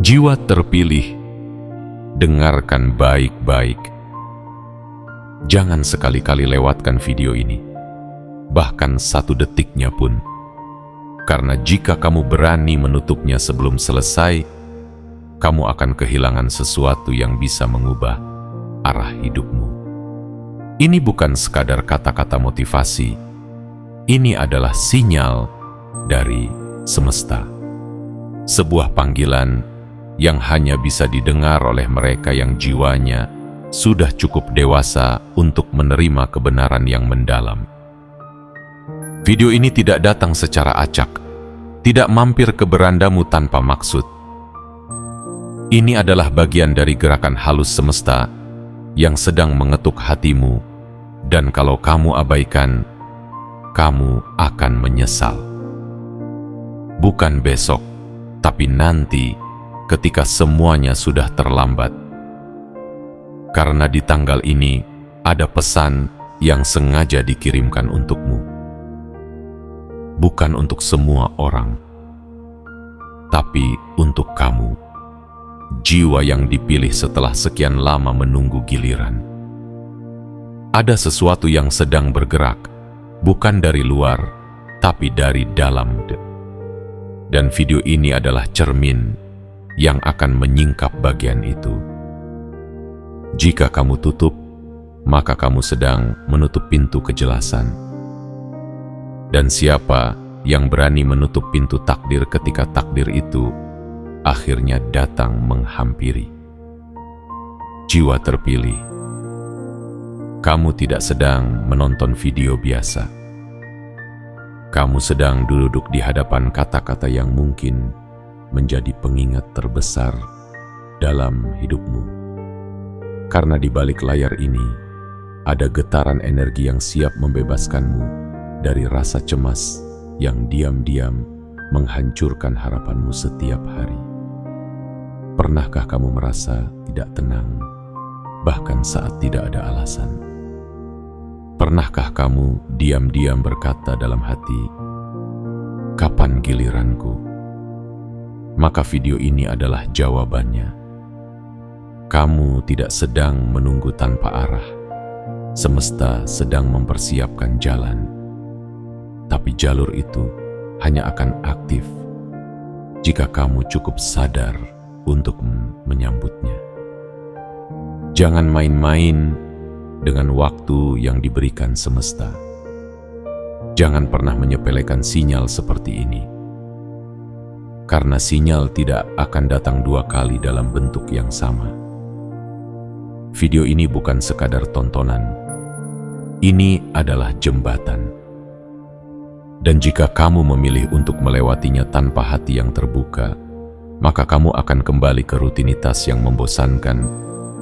Jiwa terpilih, dengarkan baik-baik. Jangan sekali-kali lewatkan video ini, bahkan 1 detiknya pun. Karena jika kamu berani menutupnya sebelum selesai, kamu akan kehilangan sesuatu yang bisa mengubah arah hidupmu. Ini bukan sekadar kata-kata motivasi, ini adalah sinyal dari semesta. Sebuah panggilan yang hanya bisa didengar oleh mereka yang jiwanya sudah cukup dewasa untuk menerima kebenaran yang mendalam. Video ini tidak datang secara acak, tidak mampir ke berandamu tanpa maksud. Ini adalah bagian dari gerakan halus semesta yang sedang mengetuk hatimu, dan kalau kamu abaikan, kamu akan menyesal. Bukan besok, tapi nanti ketika semuanya sudah terlambat. Karena di tanggal ini ada pesan yang sengaja dikirimkan untukmu. Bukan untuk semua orang, tapi untuk kamu, jiwa yang dipilih setelah sekian lama menunggu giliran. Ada sesuatu yang sedang bergerak, bukan dari luar, tapi dari dalam. Dan video ini adalah cermin yang akan menyingkap bagian itu. Jika kamu tutup, maka kamu sedang menutup pintu kejelasan. Dan siapa yang berani menutup pintu takdir ketika takdir itu akhirnya datang menghampiri? Jiwa terpilih, kamu tidak sedang menonton video biasa. Kamu sedang duduk di hadapan kata-kata yang mungkin menjadi pengingat terbesar dalam hidupmu. Karena di balik layar ini ada getaran energi yang siap membebaskanmu dari rasa cemas yang diam-diam menghancurkan harapanmu setiap hari. Pernahkah kamu merasa tidak tenang, bahkan saat tidak ada alasan? Pernahkah kamu diam-diam berkata dalam hati, "Kapan giliranku?" Maka video ini adalah jawabannya. Kamu tidak sedang menunggu tanpa arah. Semesta sedang mempersiapkan jalan. Tapi jalur itu hanya akan aktif jika kamu cukup sadar untuk menyambutnya. Jangan main-main dengan waktu yang diberikan semesta. Jangan pernah menyepelekan sinyal seperti ini. Karena sinyal tidak akan datang 2 kali dalam bentuk yang sama. Video ini bukan sekadar tontonan. Ini adalah jembatan. Dan jika kamu memilih untuk melewatinya tanpa hati yang terbuka, maka kamu akan kembali ke rutinitas yang membosankan,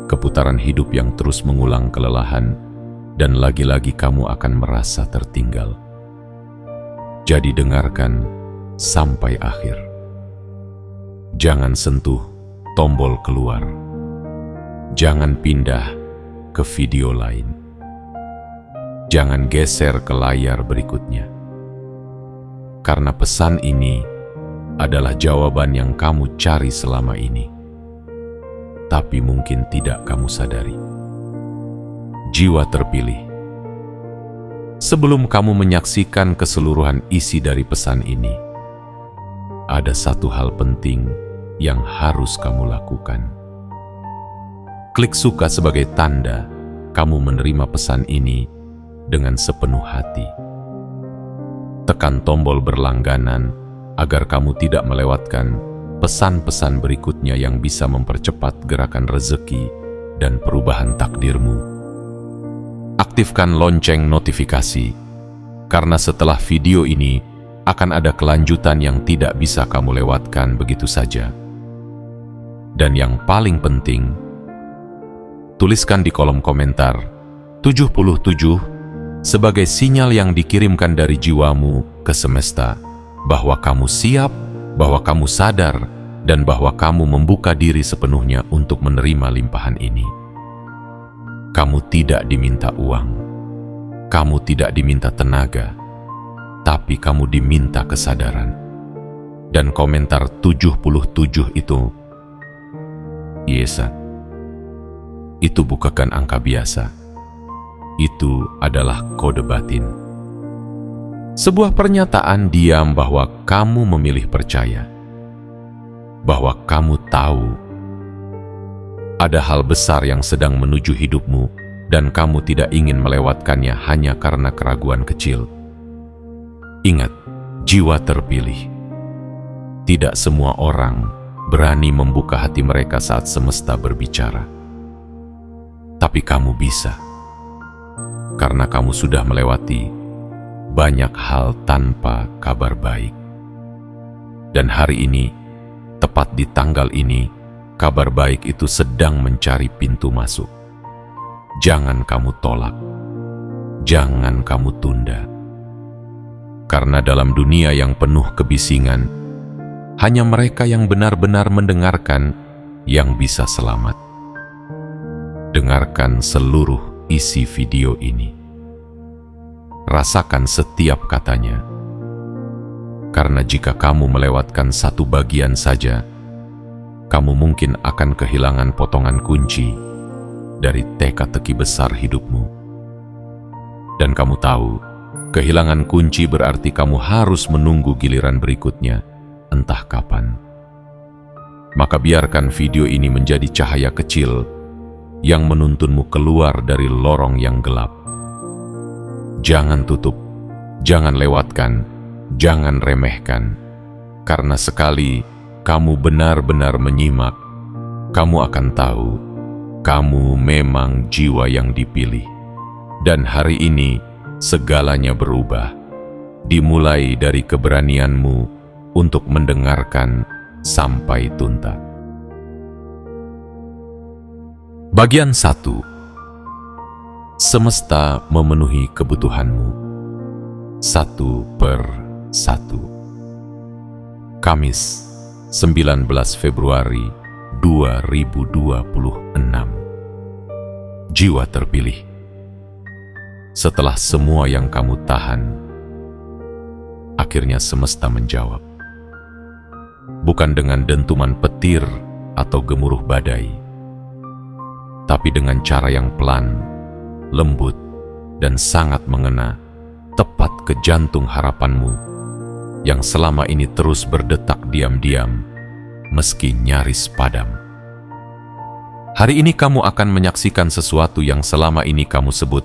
keputaran hidup yang terus mengulang kelelahan, dan lagi-lagi kamu akan merasa tertinggal. Jadi dengarkan sampai akhir. Jangan sentuh tombol keluar. Jangan pindah ke video lain. Jangan geser ke layar berikutnya. Karena pesan ini adalah jawaban yang kamu cari selama ini, tapi mungkin tidak kamu sadari. Jiwa terpilih, sebelum kamu menyaksikan keseluruhan isi dari pesan ini, ada satu hal penting yang harus kamu lakukan. Klik suka sebagai tanda kamu menerima pesan ini dengan sepenuh hati. Tekan tombol berlangganan agar kamu tidak melewatkan pesan-pesan berikutnya yang bisa mempercepat gerakan rezeki dan perubahan takdirmu. Aktifkan lonceng notifikasi, karena setelah video ini akan ada kelanjutan yang tidak bisa kamu lewatkan begitu saja. Dan yang paling penting, tuliskan di kolom komentar 77 sebagai sinyal yang dikirimkan dari jiwamu ke semesta bahwa kamu siap, bahwa kamu sadar, dan bahwa kamu membuka diri sepenuhnya untuk menerima limpahan ini. Kamu tidak diminta uang, kamu tidak diminta tenaga, tapi kamu diminta kesadaran. Dan komentar 77 itu Yesa. Itu bukan angka biasa. Itu adalah kode batin. Sebuah pernyataan diam bahwa kamu memilih percaya. Bahwa kamu tahu ada hal besar yang sedang menuju hidupmu dan kamu tidak ingin melewatkannya hanya karena keraguan kecil. Ingat, jiwa terpilih. Tidak semua orang berani membuka hati mereka saat semesta berbicara. Tapi kamu bisa. Karena kamu sudah melewati banyak hal tanpa kabar baik. Dan hari ini, tepat di tanggal ini, kabar baik itu sedang mencari pintu masuk. Jangan kamu tolak. Jangan kamu tunda. Karena dalam dunia yang penuh kebisingan, hanya mereka yang benar-benar mendengarkan yang bisa selamat. Dengarkan seluruh isi video ini. Rasakan setiap katanya. Karena jika kamu melewatkan satu bagian saja, kamu mungkin akan kehilangan potongan kunci dari teka-teki besar hidupmu. Dan kamu tahu, kehilangan kunci berarti kamu harus menunggu giliran berikutnya, entah kapan. Maka biarkan video ini menjadi cahaya kecil yang menuntunmu keluar dari lorong yang gelap. Jangan tutup, jangan lewatkan, jangan remehkan. Karena sekali kamu benar-benar menyimak, kamu akan tahu, kamu memang jiwa yang dipilih. Dan hari ini, segalanya berubah. Dimulai dari keberanianmu untuk mendengarkan sampai tuntas. Bagian 1. Semesta memenuhi kebutuhanmu. 1/1. Kamis, 19 Februari 2026. Jiwa terpilih. Setelah semua yang kamu tahan, akhirnya semesta menjawab. Bukan dengan dentuman petir atau gemuruh badai, tapi dengan cara yang pelan, lembut, dan sangat mengena, tepat ke jantung harapanmu, yang selama ini terus berdetak diam-diam, meski nyaris padam. Hari ini kamu akan menyaksikan sesuatu yang selama ini kamu sebut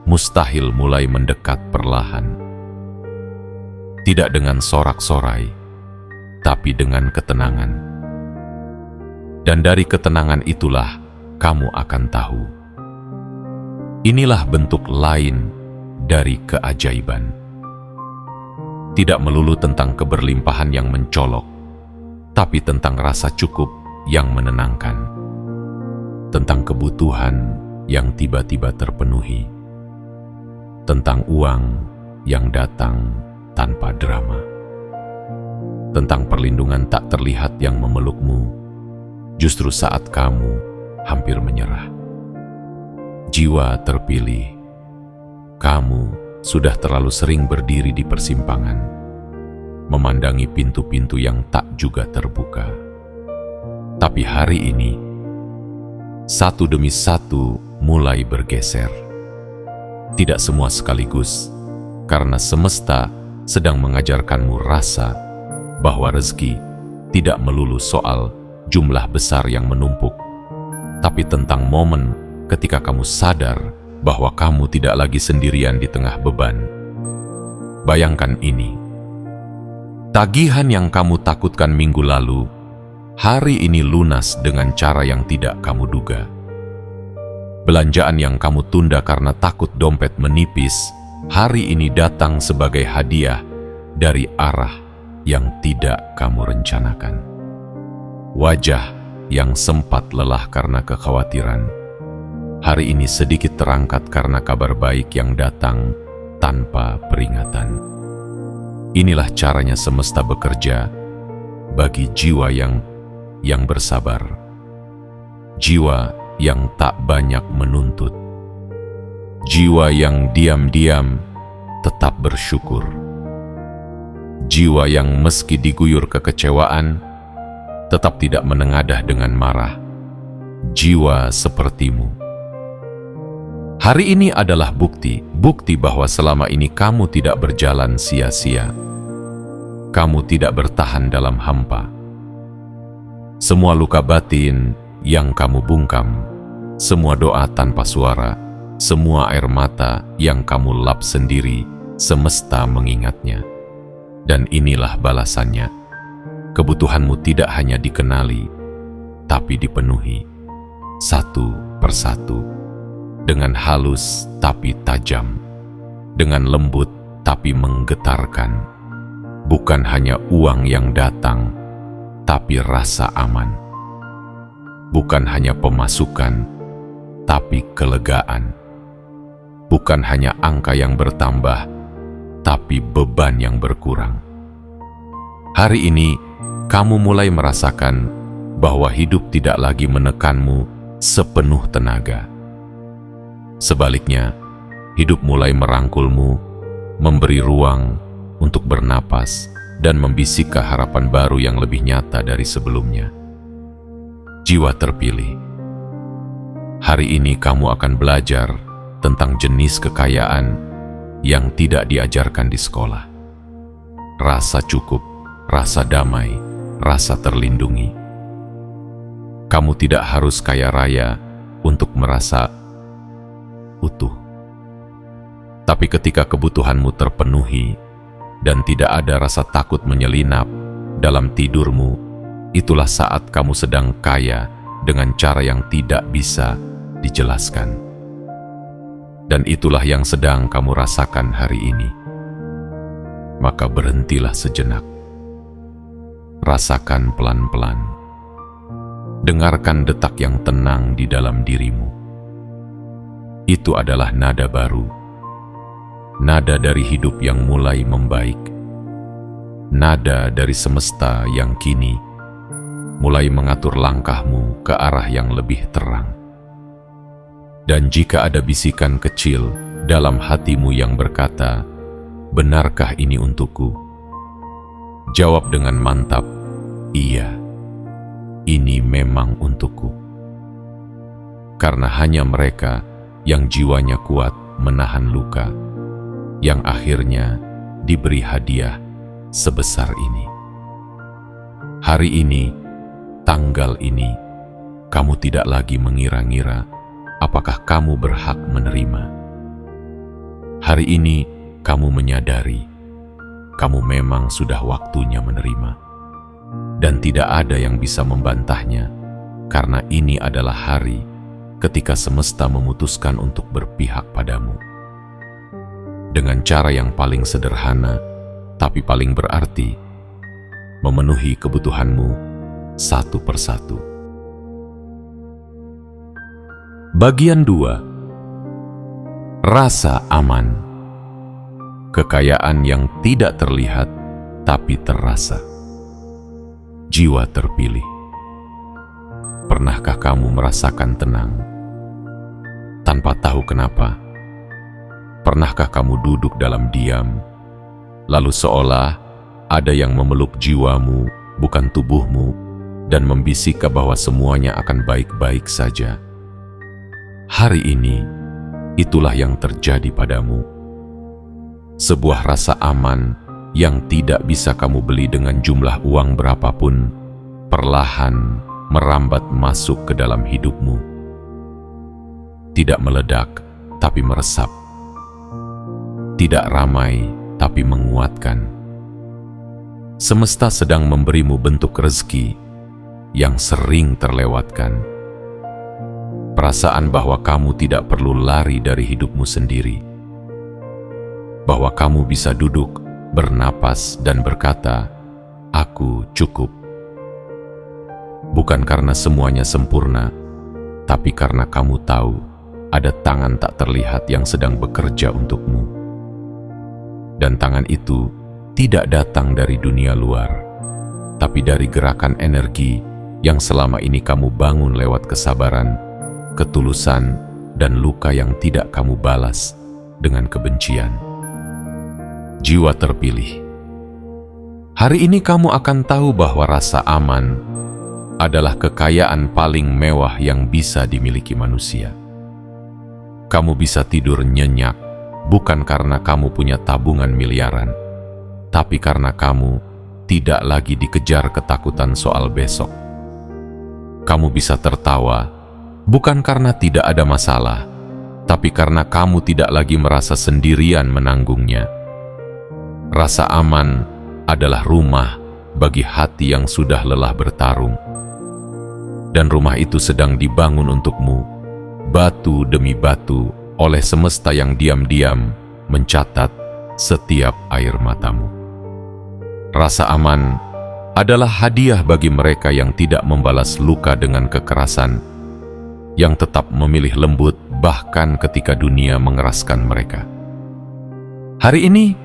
mustahil mulai mendekat perlahan. Tidak dengan sorak-sorai, tapi dengan ketenangan. Dan dari ketenangan itulah kamu akan tahu. Inilah bentuk lain dari keajaiban. Tidak melulu tentang keberlimpahan yang mencolok, tapi tentang rasa cukup yang menenangkan. Tentang kebutuhan yang tiba-tiba terpenuhi. Tentang uang yang datang tanpa drama. Tentang perlindungan tak terlihat yang memelukmu, justru saat kamu hampir menyerah. Jiwa terpilih, kamu sudah terlalu sering berdiri di persimpangan, memandangi pintu-pintu yang tak juga terbuka. Tapi hari ini, satu demi satu mulai bergeser. Tidak semua sekaligus, karena semesta sedang mengajarkanmu rasa bahwa rezeki tidak melulu soal jumlah besar yang menumpuk, tapi tentang momen ketika kamu sadar bahwa kamu tidak lagi sendirian di tengah beban. Bayangkan ini. Tagihan yang kamu takutkan minggu lalu, hari ini lunas dengan cara yang tidak kamu duga. Belanjaan yang kamu tunda karena takut dompet menipis, hari ini datang sebagai hadiah dari arah yang tidak kamu rencanakan. Wajah yang sempat lelah karena kekhawatiran, hari ini sedikit terangkat karena kabar baik yang datang tanpa peringatan. Inilah caranya semesta bekerja bagi jiwa yang bersabar. Jiwa yang tak banyak menuntut. Jiwa yang diam-diam tetap bersyukur. Jiwa yang meski diguyur kekecewaan, tetap tidak menengadah dengan marah, jiwa sepertimu. Hari ini adalah bukti bahwa selama ini kamu tidak berjalan sia-sia. Kamu tidak bertahan dalam hampa. Semua luka batin yang kamu bungkam, semua doa tanpa suara, semua air mata yang kamu lap sendiri, semesta mengingatnya. Dan inilah balasannya. Kebutuhanmu tidak hanya dikenali, tapi dipenuhi, satu persatu. Dengan halus tapi tajam, dengan lembut tapi menggetarkan. Bukan hanya uang yang datang, tapi rasa aman. Bukan hanya pemasukan, tapi kelegaan. Bukan hanya angka yang bertambah, tapi beban yang berkurang. Hari ini, kamu mulai merasakan bahwa hidup tidak lagi menekanmu sepenuh tenaga. Sebaliknya, hidup mulai merangkulmu, memberi ruang untuk bernapas dan membisik harapan baru yang lebih nyata dari sebelumnya. Jiwa terpilih. Hari ini kamu akan belajar tentang jenis kekayaan yang tidak diajarkan di sekolah. Rasa cukup, rasa damai, rasa terlindungi. Kamu tidak harus kaya raya untuk merasa utuh. Tapi ketika kebutuhanmu terpenuhi dan tidak ada rasa takut menyelinap dalam tidurmu, itulah saat kamu sedang kaya dengan cara yang tidak bisa dijelaskan. Dan itulah yang sedang kamu rasakan hari ini. Maka berhentilah sejenak. Rasakan pelan-pelan. Dengarkan detak yang tenang di dalam dirimu. Itu adalah nada baru. Nada dari hidup yang mulai membaik. Nada dari semesta yang kini mulai mengatur langkahmu ke arah yang lebih terang. Dan jika ada bisikan kecil dalam hatimu yang berkata, "Benarkah ini untukku?" Jawab dengan mantap, "Iya, ini memang untukku." Karena hanya mereka yang jiwanya kuat menahan luka, yang akhirnya diberi hadiah sebesar ini. Hari ini, tanggal ini, kamu tidak lagi mengira-ngira apakah kamu berhak menerima. Hari ini, kamu menyadari kamu memang sudah waktunya menerima. Dan tidak ada yang bisa membantahnya, karena ini adalah hari ketika semesta memutuskan untuk berpihak padamu. Dengan cara yang paling sederhana, tapi paling berarti, memenuhi kebutuhanmu satu persatu. Bagian 2. Rasa aman. Kekayaan yang tidak terlihat, tapi terasa. Jiwa terpilih. Pernahkah kamu merasakan tenang tanpa tahu kenapa? Pernahkah kamu duduk dalam diam, lalu seolah ada yang memeluk jiwamu, bukan tubuhmu, dan membisik bahwa semuanya akan baik-baik saja? Hari ini, itulah yang terjadi padamu. Sebuah rasa aman yang tidak bisa kamu beli dengan jumlah uang berapapun, perlahan merambat masuk ke dalam hidupmu. Tidak meledak, tapi meresap. Tidak ramai, tapi menguatkan. Semesta sedang memberimu bentuk rezeki yang sering terlewatkan. Perasaan bahwa kamu tidak perlu lari dari hidupmu sendiri. Bahwa kamu bisa duduk, bernapas, dan berkata, "Aku cukup." Bukan karena semuanya sempurna, tapi karena kamu tahu ada tangan tak terlihat yang sedang bekerja untukmu. Dan tangan itu tidak datang dari dunia luar, tapi dari gerakan energi yang selama ini kamu bangun lewat kesabaran, ketulusan, dan luka yang tidak kamu balas dengan kebencian. Jiwa terpilih. Hari ini kamu akan tahu bahwa rasa aman adalah kekayaan paling mewah yang bisa dimiliki manusia. Kamu bisa tidur nyenyak bukan karena kamu punya tabungan miliaran, tapi karena kamu tidak lagi dikejar ketakutan soal besok. Kamu bisa tertawa bukan karena tidak ada masalah, tapi karena kamu tidak lagi merasa sendirian menanggungnya. Rasa aman adalah rumah bagi hati yang sudah lelah bertarung. Dan rumah itu sedang dibangun untukmu, batu demi batu, oleh semesta yang diam-diam mencatat setiap air matamu. Rasa aman adalah hadiah bagi mereka yang tidak membalas luka dengan kekerasan, yang tetap memilih lembut bahkan ketika dunia mengeraskan mereka. Hari ini,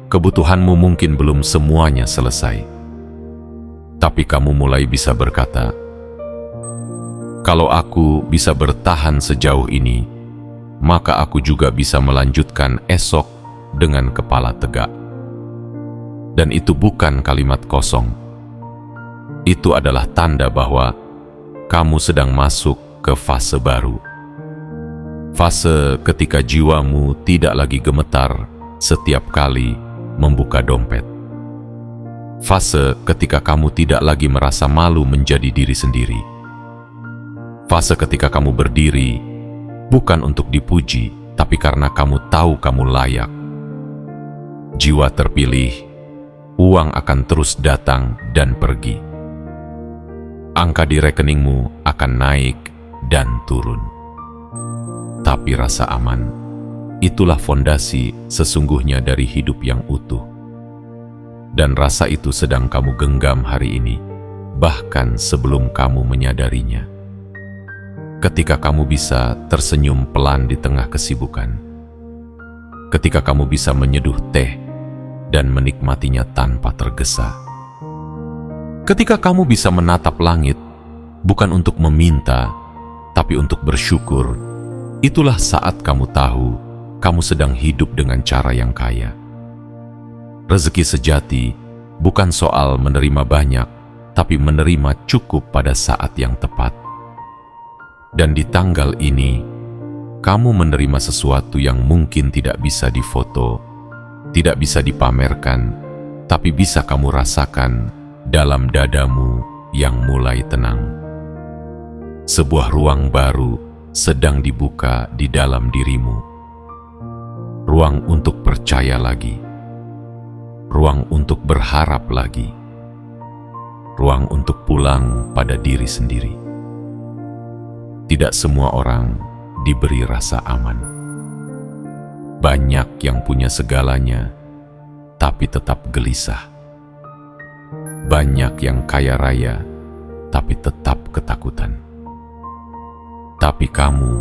kebutuhanmu mungkin belum semuanya selesai, tapi kamu mulai bisa berkata, "Kalau aku bisa bertahan sejauh ini, maka aku juga bisa melanjutkan esok dengan kepala tegak." Dan itu bukan kalimat kosong. Itu adalah tanda bahwa kamu sedang masuk ke fase baru. Fase ketika jiwamu tidak lagi gemetar setiap kali membuka dompet. Fase ketika kamu tidak lagi merasa malu menjadi diri sendiri. Fase ketika kamu berdiri bukan untuk dipuji, tapi karena kamu tahu kamu layak. Jiwa terpilih, uang akan terus datang dan pergi. Angka di rekeningmu akan naik dan turun. Tapi rasa aman, itulah fondasi sesungguhnya dari hidup yang utuh. Dan rasa itu sedang kamu genggam hari ini, bahkan sebelum kamu menyadarinya. Ketika kamu bisa tersenyum pelan di tengah kesibukan, ketika kamu bisa menyeduh teh dan menikmatinya tanpa tergesa, ketika kamu bisa menatap langit bukan untuk meminta, tapi untuk bersyukur, itulah saat kamu tahu kamu sedang hidup dengan cara yang kaya. Rezeki sejati bukan soal menerima banyak, tapi menerima cukup pada saat yang tepat. Dan di tanggal ini, kamu menerima sesuatu yang mungkin tidak bisa difoto, tidak bisa dipamerkan, tapi bisa kamu rasakan dalam dadamu yang mulai tenang. Sebuah ruang baru sedang dibuka di dalam dirimu. Ruang untuk percaya lagi. Ruang untuk berharap lagi. Ruang untuk pulang pada diri sendiri. Tidak semua orang diberi rasa aman. Banyak yang punya segalanya, tapi tetap gelisah. Banyak yang kaya raya, tapi tetap ketakutan. Tapi kamu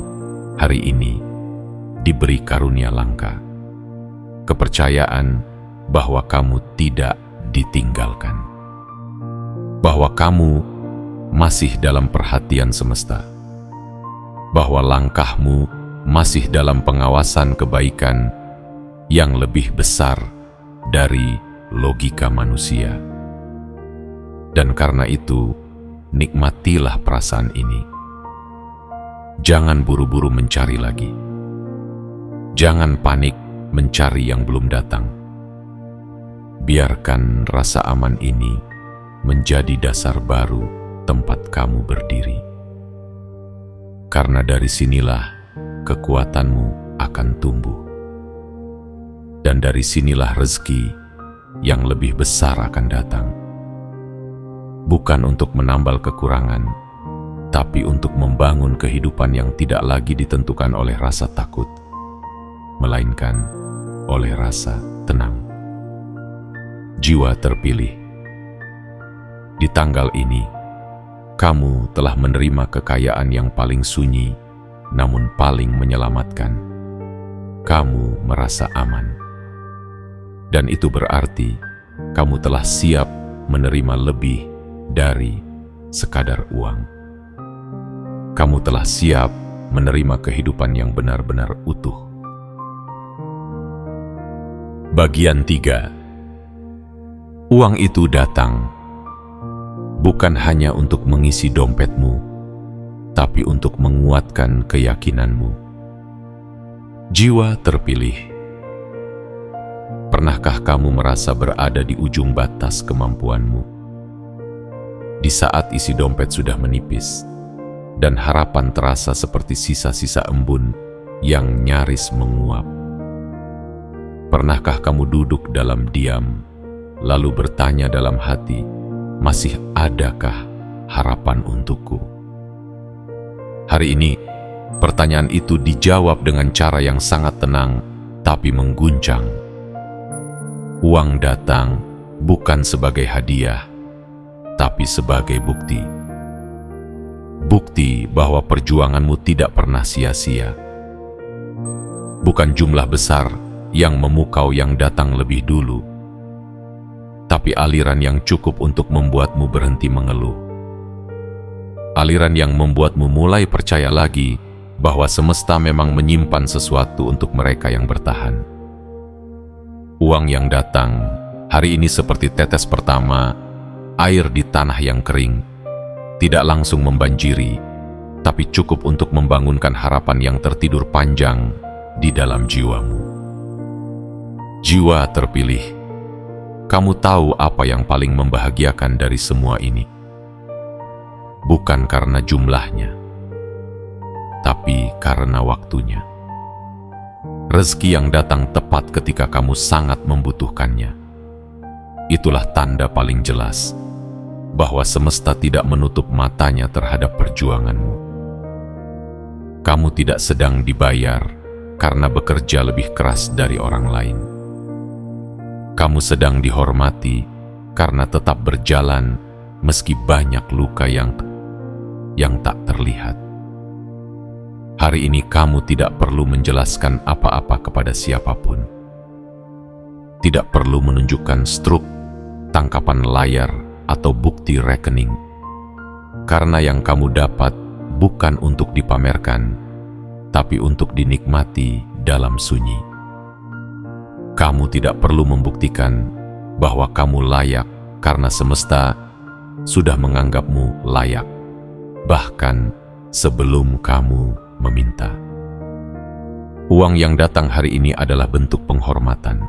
hari ini diberi karunia langka. Kepercayaan bahwa kamu tidak ditinggalkan. Bahwa kamu masih dalam perhatian semesta. Bahwa langkahmu masih dalam pengawasan kebaikan yang lebih besar dari logika manusia. Dan karena itu, nikmatilah perasaan ini. Jangan buru-buru mencari lagi. Jangan panik mencari yang belum datang. Biarkan rasa aman ini menjadi dasar baru tempat kamu berdiri. Karena dari sinilah kekuatanmu akan tumbuh. Dan dari sinilah rezeki yang lebih besar akan datang. Bukan untuk menambal kekurangan, tapi untuk membangun kehidupan yang tidak lagi ditentukan oleh rasa takut, melainkan oleh rasa tenang. Jiwa terpilih. Di tanggal ini, kamu telah menerima kekayaan yang paling sunyi, namun paling menyelamatkan. Kamu merasa aman. Dan itu berarti kamu telah siap menerima lebih dari sekadar uang. Kamu telah siap menerima kehidupan yang benar-benar utuh. Bagian 3. Uang itu datang. bukan hanya untuk mengisi dompetmu, tapi untuk menguatkan keyakinanmu. Jiwa terpilih. Pernahkah kamu merasa berada di ujung batas kemampuanmu? Di saat isi dompet sudah menipis, dan harapan terasa seperti sisa-sisa embun yang nyaris menguap. Pernahkah kamu duduk dalam diam, lalu bertanya dalam hati, masih adakah harapan untukku? Hari ini, pertanyaan itu dijawab dengan cara yang sangat tenang, tapi mengguncang. Uang datang bukan sebagai hadiah, tapi sebagai bukti. Bukti bahwa perjuanganmu tidak pernah sia-sia. Bukan jumlah besar yang memukau yang datang lebih dulu, tapi aliran yang cukup untuk membuatmu berhenti mengeluh. Aliran yang membuatmu mulai percaya lagi bahwa semesta memang menyimpan sesuatu untuk mereka yang bertahan. Uang yang datang hari ini seperti tetes pertama air di tanah yang kering, tidak langsung membanjiri, tapi cukup untuk membangunkan harapan yang tertidur panjang di dalam jiwamu. Jiwa terpilih, kamu tahu apa yang paling membahagiakan dari semua ini? Bukan karena jumlahnya, tapi karena waktunya. Rezeki yang datang tepat ketika kamu sangat membutuhkannya. Itulah tanda paling jelas bahwa semesta tidak menutup matanya terhadap perjuanganmu. Kamu tidak sedang dibayar karena bekerja lebih keras dari orang lain. Kamu sedang dihormati karena tetap berjalan meski banyak luka yang tak terlihat. Hari ini kamu tidak perlu menjelaskan apa-apa kepada siapapun. Tidak perlu menunjukkan struk, tangkapan layar, atau bukti rekening. Karena yang kamu dapat bukan untuk dipamerkan, tapi untuk dinikmati dalam sunyi. Kamu tidak perlu membuktikan bahwa kamu layak karena semesta sudah menganggapmu layak, bahkan sebelum kamu meminta. Uang yang datang hari ini adalah bentuk penghormatan.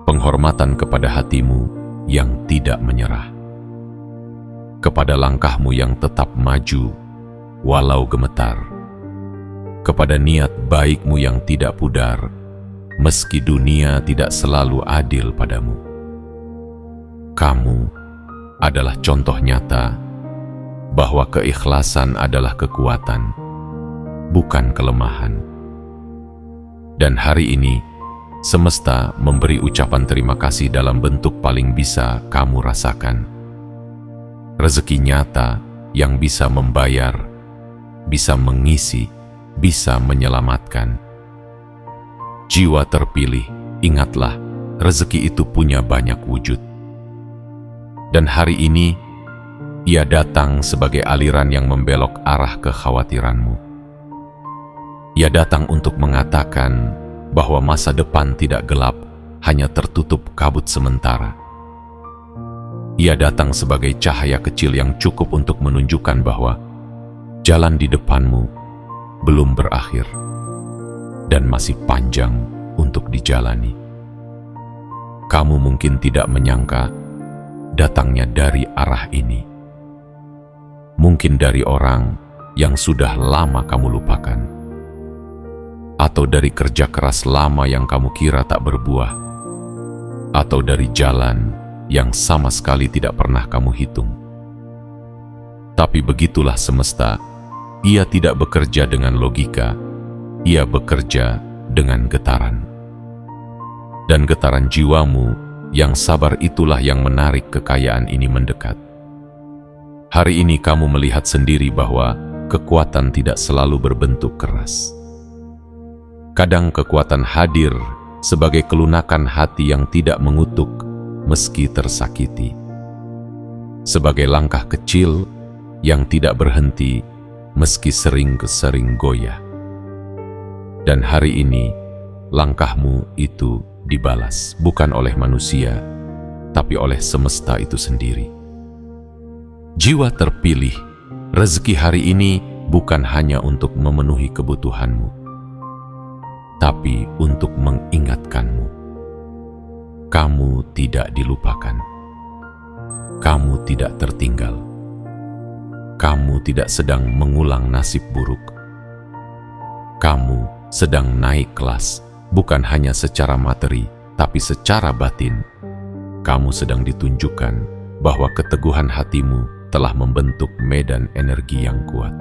Penghormatan kepada hatimu yang tidak menyerah, kepada langkahmu yang tetap maju walau gemetar, kepada niat baikmu yang tidak pudar meski dunia tidak selalu adil padamu. Kamu adalah contoh nyata bahwa keikhlasan adalah kekuatan, bukan kelemahan. Dan hari ini, semesta memberi ucapan terima kasih dalam bentuk paling bisa kamu rasakan. Rezeki nyata yang bisa membayar, bisa mengisi, bisa menyelamatkan. Jiwa terpilih, ingatlah, rezeki itu punya banyak wujud. Dan hari ini, ia datang sebagai aliran yang membelok arah kekhawatiranmu. Ia datang untuk mengatakan bahwa masa depan tidak gelap, hanya tertutup kabut sementara. Ia datang sebagai cahaya kecil yang cukup untuk menunjukkan bahwa jalan di depanmu belum berakhir dan masih panjang untuk dijalani. Kamu mungkin tidak menyangka datangnya dari arah ini. Mungkin dari orang yang sudah lama kamu lupakan, atau dari kerja keras lama yang kamu kira tak berbuah, atau dari jalan yang sama sekali tidak pernah kamu hitung. Tapi begitulah semesta, ia tidak bekerja dengan logika, ia bekerja dengan getaran. Dan getaran jiwamu yang sabar itulah yang menarik kekayaan ini mendekat. Hari ini kamu melihat sendiri bahwa kekuatan tidak selalu berbentuk keras. Kadang kekuatan hadir sebagai kelunakan hati yang tidak mengutuk meski tersakiti. Sebagai langkah kecil yang tidak berhenti meski sering goyah. Dan hari ini, langkahmu itu dibalas bukan oleh manusia, tapi oleh semesta itu sendiri. Jiwa terpilih, rezeki hari ini bukan hanya untuk memenuhi kebutuhanmu, tapi untuk mengingatkanmu. Kamu tidak dilupakan. Kamu tidak tertinggal. Kamu tidak sedang mengulang nasib buruk. Kamu sedang naik kelas, bukan hanya secara materi, tapi secara batin. Kamu sedang ditunjukkan bahwa keteguhan hatimu telah membentuk medan energi yang kuat.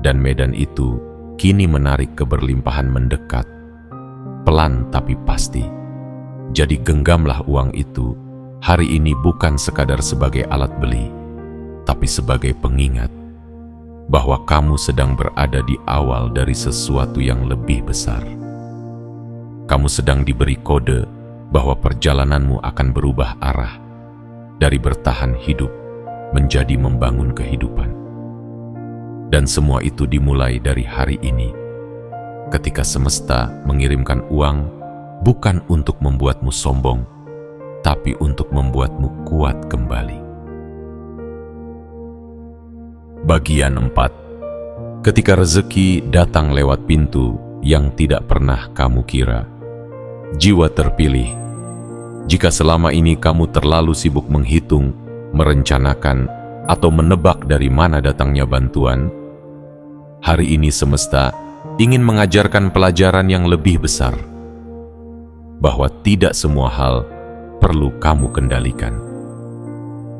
Dan medan itu kini menarik keberlimpahan mendekat, pelan tapi pasti. Jadi genggamlah uang itu hari ini bukan sekadar sebagai alat beli, tapi sebagai pengingat bahwa kamu sedang berada di awal dari sesuatu yang lebih besar. Kamu sedang diberi kode bahwa perjalananmu akan berubah arah dari bertahan hidup menjadi membangun kehidupan. Dan semua itu dimulai dari hari ini, ketika semesta mengirimkan uang bukan untuk membuatmu sombong, tapi untuk membuatmu kuat kembali. Bagian 4. Ketika rezeki datang lewat pintu yang tidak pernah kamu kira. Jiwa terpilih, jika selama ini kamu terlalu sibuk menghitung, merencanakan, atau menebak dari mana datangnya bantuan, hari ini semesta ingin mengajarkan pelajaran yang lebih besar, bahwa tidak semua hal perlu kamu kendalikan.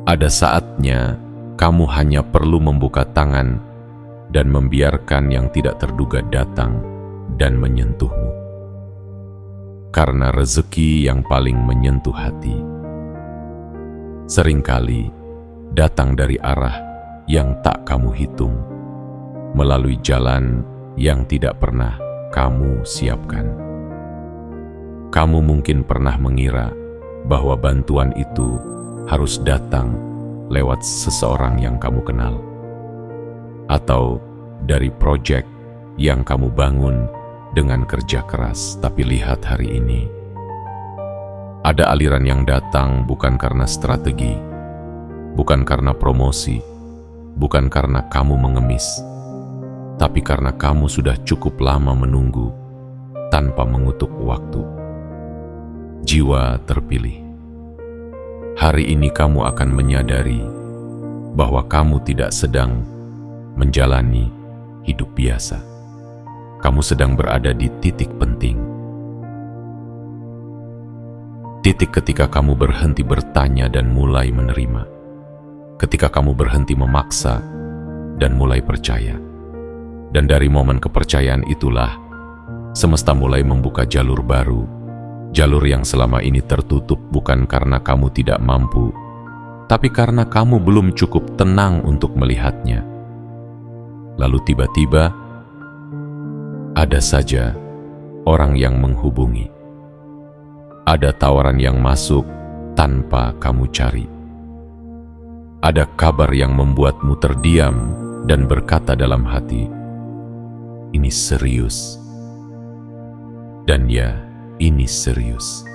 Ada saatnya kamu hanya perlu membuka tangan dan membiarkan yang tidak terduga datang dan menyentuhmu. Karena rezeki yang paling menyentuh hati seringkali datang dari arah yang tak kamu hitung, melalui jalan yang tidak pernah kamu siapkan. Kamu mungkin pernah mengira bahwa bantuan itu harus datang lewat seseorang yang kamu kenal, atau dari proyek yang kamu bangun dengan kerja keras. Tapi lihat hari ini, ada aliran yang datang bukan karena strategi, bukan karena promosi, bukan karena kamu mengemis, tapi karena kamu sudah cukup lama menunggu tanpa mengutuk waktu. Jiwa terpilih, hari ini kamu akan menyadari bahwa kamu tidak sedang menjalani hidup biasa. Kamu sedang berada di titik penting. Titik ketika kamu berhenti bertanya dan mulai menerima. Ketika kamu berhenti memaksa dan mulai percaya. Dan dari momen kepercayaan itulah semesta mulai membuka jalur baru. Jalur yang selama ini tertutup bukan karena kamu tidak mampu, tapi karena kamu belum cukup tenang untuk melihatnya. Lalu tiba-tiba, ada saja orang yang menghubungi. Ada tawaran yang masuk tanpa kamu cari. Ada kabar yang membuatmu terdiam dan berkata dalam hati, "Ini serius." Dan ya, ini serius.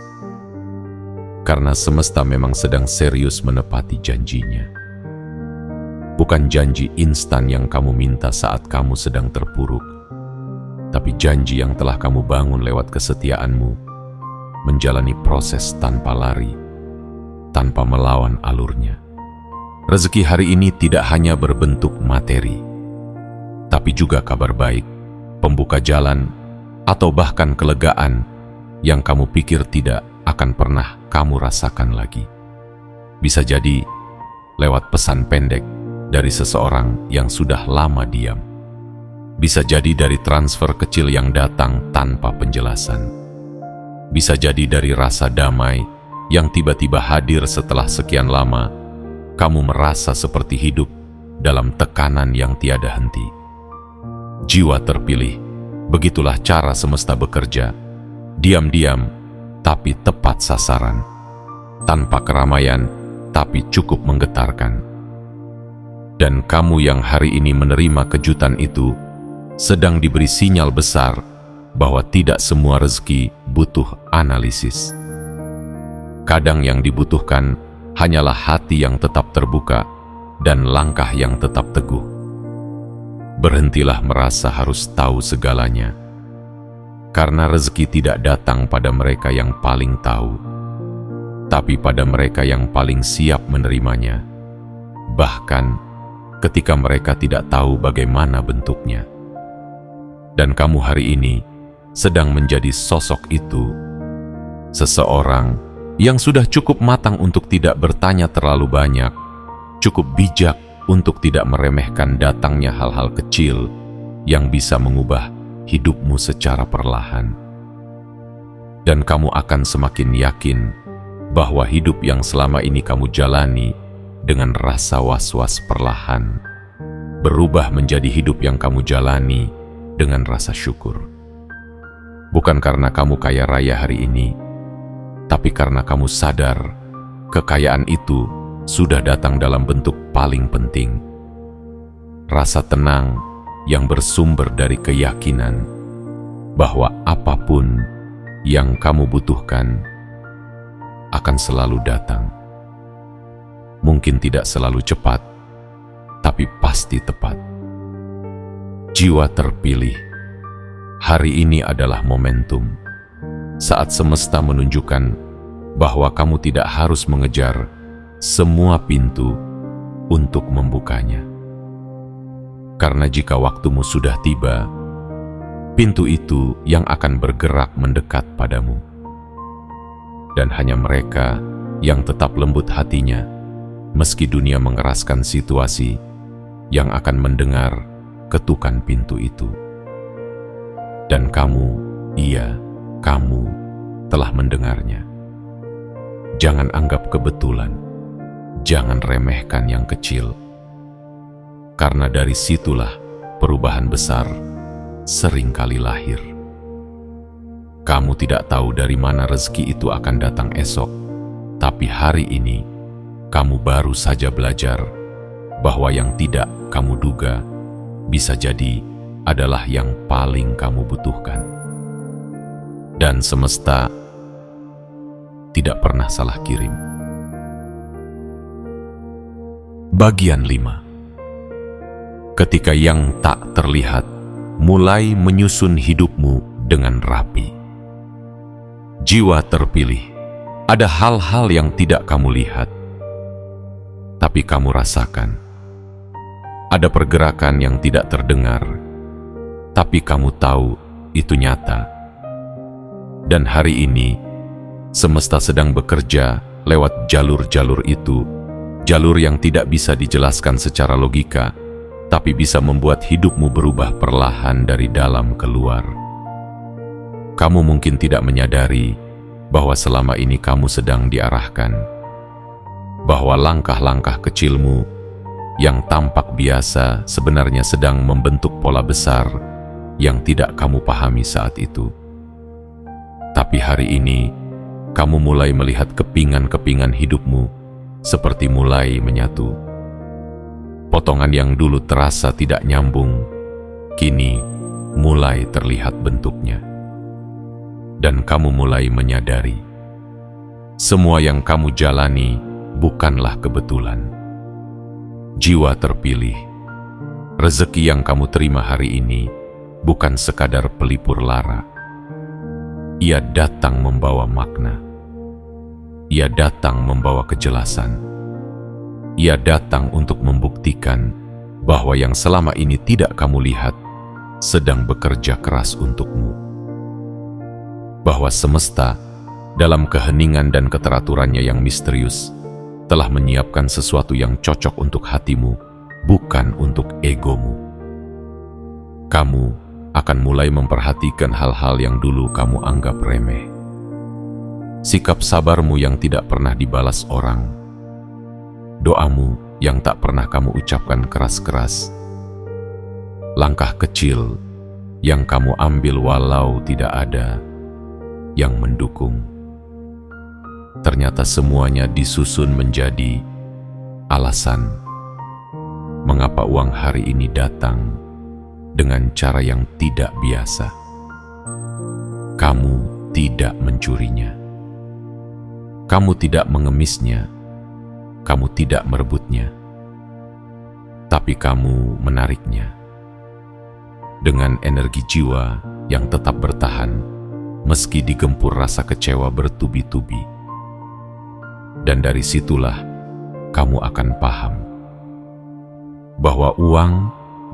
Karena semesta memang sedang serius menepati janjinya. Bukan janji instan yang kamu minta saat kamu sedang terpuruk, tapi janji yang telah kamu bangun lewat kesetiaanmu, menjalani proses tanpa lari, tanpa melawan alurnya. Rezeki hari ini tidak hanya berbentuk materi, tapi juga kabar baik, pembuka jalan, atau bahkan kelegaan yang kamu pikir tidak akan pernah kamu rasakan lagi. Bisa jadi lewat pesan pendek dari seseorang yang sudah lama diam. Bisa jadi dari transfer kecil yang datang tanpa penjelasan. Bisa jadi dari rasa damai yang tiba-tiba hadir setelah sekian lama kamu merasa seperti hidup dalam tekanan yang tiada henti. Jiwa terpilih, begitulah cara semesta bekerja. Diam-diam, tapi tepat sasaran. Tanpa keramaian, tapi cukup menggetarkan. Dan kamu yang hari ini menerima kejutan itu, sedang diberi sinyal besar bahwa tidak semua rezeki butuh analisis. Kadang yang dibutuhkan hanyalah hati yang tetap terbuka dan langkah yang tetap teguh. Berhentilah merasa harus tahu segalanya, karena rezeki tidak datang pada mereka yang paling tahu, tapi pada mereka yang paling siap menerimanya, bahkan ketika mereka tidak tahu bagaimana bentuknya. Dan kamu hari ini sedang menjadi sosok itu, seseorang yang sudah cukup matang untuk tidak bertanya terlalu banyak, cukup bijak untuk tidak meremehkan datangnya hal-hal kecil yang bisa mengubah hidupmu secara perlahan. Dan kamu akan semakin yakin bahwa hidup yang selama ini kamu jalani dengan rasa was-was perlahan berubah menjadi hidup yang kamu jalani dengan rasa syukur. Bukan karena kamu kaya raya hari ini, tapi karena kamu sadar kekayaan itu sudah datang dalam bentuk paling penting, rasa tenang yang bersumber dari keyakinan bahwa apapun yang kamu butuhkan akan selalu datang. Mungkin tidak selalu cepat, tapi pasti tepat. Jiwa terpilih, hari ini adalah momentum saat semesta menunjukkan bahwa kamu tidak harus mengejar semua pintu untuk membukanya. Karena jika waktumu sudah tiba, pintu itu yang akan bergerak mendekat padamu. Dan hanya mereka yang tetap lembut hatinya, meski dunia mengeraskan situasi, yang akan mendengar ketukan pintu itu. Dan kamu, iya, kamu telah mendengarnya. Jangan anggap kebetulan, jangan remehkan yang kecil, karena dari situlah perubahan besar seringkali lahir. Kamu tidak tahu dari mana rezeki itu akan datang esok, tapi hari ini kamu baru saja belajar bahwa yang tidak kamu duga bisa jadi adalah yang paling kamu butuhkan. Dan semesta tidak pernah salah kirim. Bagian 5. Ketika yang tak terlihat mulai menyusun hidupmu dengan rapi. Jiwa terpilih, ada hal-hal yang tidak kamu lihat, tapi kamu rasakan. Ada pergerakan yang tidak terdengar, tapi kamu tahu itu nyata. Dan hari ini, semesta sedang bekerja lewat jalur-jalur itu, jalur yang tidak bisa dijelaskan secara logika, tapi bisa membuat hidupmu berubah perlahan dari dalam keluar. Kamu mungkin tidak menyadari bahwa selama ini kamu sedang diarahkan, bahwa langkah-langkah kecilmu yang tampak biasa sebenarnya sedang membentuk pola besar yang tidak kamu pahami saat itu. Tapi hari ini, kamu mulai melihat kepingan-kepingan hidupmu seperti mulai menyatu. Potongan yang dulu terasa tidak nyambung, kini mulai terlihat bentuknya. Dan kamu mulai menyadari, semua yang kamu jalani bukanlah kebetulan. Jiwa terpilih, rezeki yang kamu terima hari ini bukan sekadar pelipur lara. Ia datang membawa makna. Ia datang membawa kejelasan. Ia datang untuk membuktikan bahwa yang selama ini tidak kamu lihat sedang bekerja keras untukmu. Bahwa semesta dalam keheningan dan keteraturannya yang misterius telah menyiapkan sesuatu yang cocok untuk hatimu, bukan untuk egomu. Kamu akan mulai memperhatikan hal-hal yang dulu kamu anggap remeh. Sikap sabarmu yang tidak pernah dibalas orang. Doamu yang tak pernah kamu ucapkan keras-keras. Langkah kecil yang kamu ambil walau tidak ada yang mendukung. Ternyata semuanya disusun menjadi alasan mengapa uang hari ini datang dengan cara yang tidak biasa. Kamu tidak mencurinya. Kamu tidak mengemisnya. Kamu tidak merebutnya. tapi kamu menariknya dengan energi jiwa yang tetap bertahan meski digempur rasa kecewa bertubi-tubi. Dan dari situlah kamu akan paham bahwa uang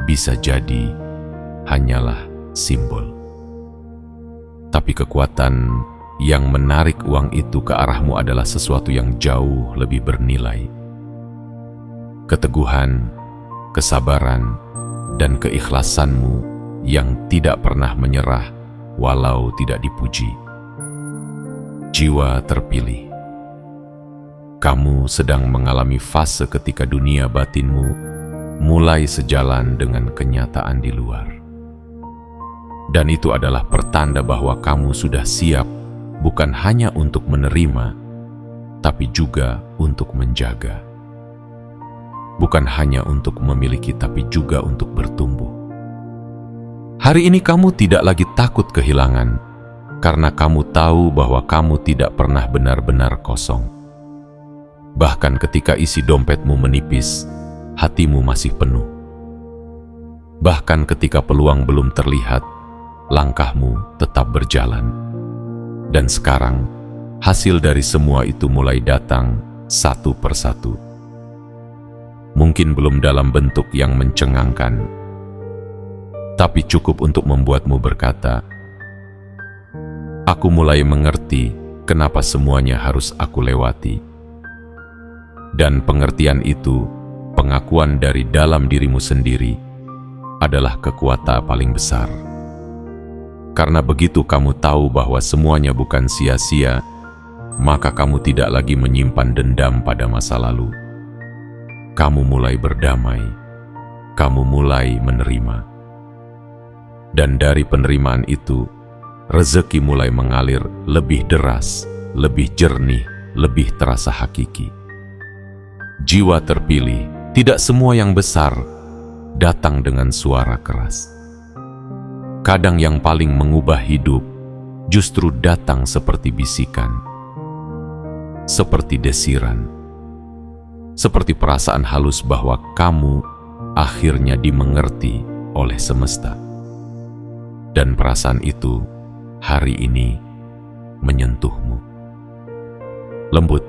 bisa jadi hanyalah simbol, tapi kekuatan yang menarik uang itu ke arahmu adalah sesuatu yang jauh lebih bernilai. Keteguhan, kesabaran, dan keikhlasanmu yang tidak pernah menyerah walau tidak dipuji. Jiwa terpilih. Kamu sedang mengalami fase ketika dunia batinmu mulai sejalan dengan kenyataan di luar. Dan itu adalah pertanda bahwa kamu sudah siap bukan hanya untuk menerima, tapi juga untuk menjaga. Bukan hanya untuk memiliki, tapi juga untuk bertumbuh. Hari ini kamu tidak lagi takut kehilangan, karena kamu tahu bahwa kamu tidak pernah benar-benar kosong. Bahkan ketika isi dompetmu menipis, hatimu masih penuh. Bahkan ketika peluang belum terlihat, langkahmu tetap berjalan. Dan sekarang, hasil dari semua itu mulai datang satu persatu. Mungkin belum dalam bentuk yang mencengangkan, tapi cukup untuk membuatmu berkata, "Aku mulai mengerti kenapa semuanya harus aku lewati." Dan pengertian itu, pengakuan dari dalam dirimu sendiri, adalah kekuatan paling besar. Karena begitu kamu tahu bahwa semuanya bukan sia-sia, maka kamu tidak lagi menyimpan dendam pada masa lalu. Kamu mulai berdamai, kamu mulai menerima. Dan dari penerimaan itu, rezeki mulai mengalir lebih deras, lebih jernih, lebih terasa hakiki. Jiwa terpilih, tidak semua yang besar datang dengan suara keras. Kadang yang paling mengubah hidup justru datang seperti bisikan, seperti desiran, seperti perasaan halus bahwa kamu akhirnya dimengerti oleh semesta. Dan perasaan itu hari ini menyentuhmu. Lembut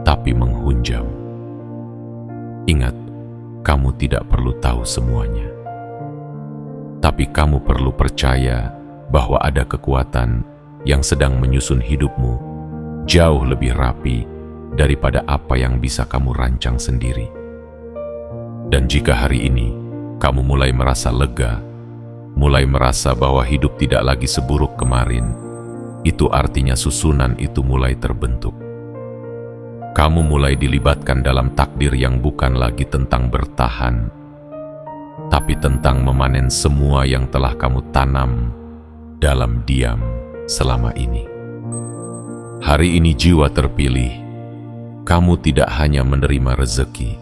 tapi menghunjam. Ingat, kamu tidak perlu tahu semuanya. Tapi kamu perlu percaya bahwa ada kekuatan yang sedang menyusun hidupmu jauh lebih rapi daripada apa yang bisa kamu rancang sendiri. Dan jika hari ini kamu mulai merasa lega, mulai merasa bahwa hidup tidak lagi seburuk kemarin, itu artinya susunan itu mulai terbentuk. Kamu mulai dilibatkan dalam takdir yang bukan lagi tentang bertahan, tapi tentang memanen semua yang telah kamu tanam dalam diam selama ini. Hari ini jiwa terpilih, kamu tidak hanya menerima rezeki,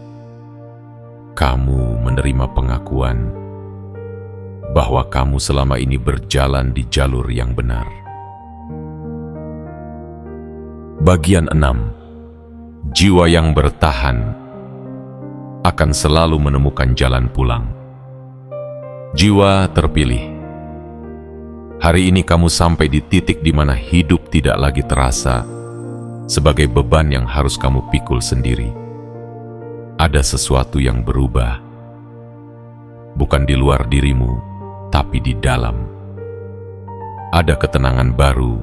kamu menerima pengakuan bahwa kamu selama ini berjalan di jalur yang benar. Bagian 6. Jiwa yang bertahan akan selalu menemukan jalan pulang. Jiwa terpilih. Hari ini kamu sampai di titik di mana hidup tidak lagi terasa sebagai beban yang harus kamu pikul sendiri. Ada sesuatu yang berubah, bukan di luar dirimu, tapi di dalam. Ada ketenangan baru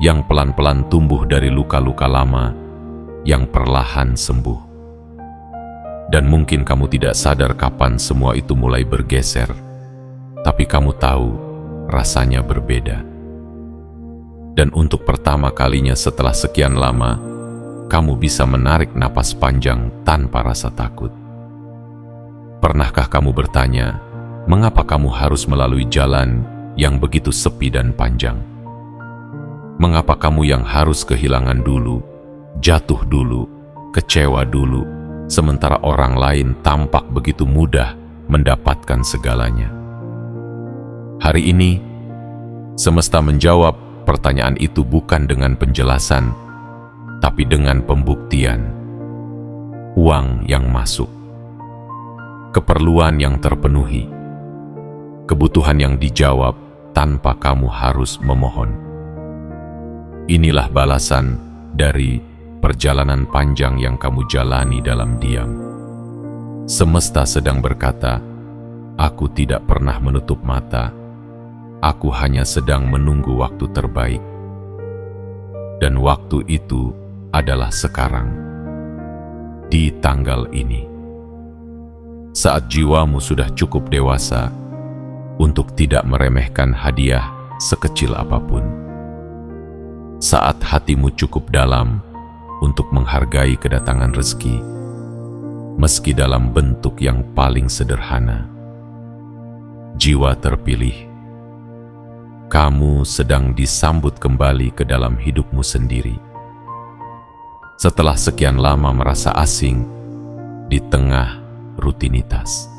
yang pelan-pelan tumbuh dari luka-luka lama yang perlahan sembuh. Dan mungkin kamu tidak sadar kapan semua itu mulai bergeser, tapi kamu tahu rasanya berbeda. Dan untuk pertama kalinya setelah sekian lama, kamu bisa menarik napas panjang tanpa rasa takut. Pernahkah kamu bertanya, mengapa kamu harus melalui jalan yang begitu sepi dan panjang? Mengapa kamu yang harus kehilangan dulu, jatuh dulu, kecewa dulu, sementara orang lain tampak begitu mudah mendapatkan segalanya? Hari ini, semesta menjawab pertanyaan itu bukan dengan penjelasan, tapi dengan pembuktian. Uang yang masuk, keperluan yang terpenuhi, kebutuhan yang dijawab tanpa kamu harus memohon. Inilah balasan dari perjalanan panjang yang kamu jalani dalam diam. Semesta sedang berkata, "Aku tidak pernah menutup mata, aku hanya sedang menunggu waktu terbaik." Dan waktu itu adalah sekarang, di tanggal ini. Saat jiwamu sudah cukup dewasa untuk tidak meremehkan hadiah sekecil apapun. Saat hatimu cukup dalam untuk menghargai kedatangan rezeki, meski dalam bentuk yang paling sederhana. Jiwa terpilih, kamu sedang disambut kembali ke dalam hidupmu sendiri. Setelah sekian lama merasa asing di tengah rutinitas.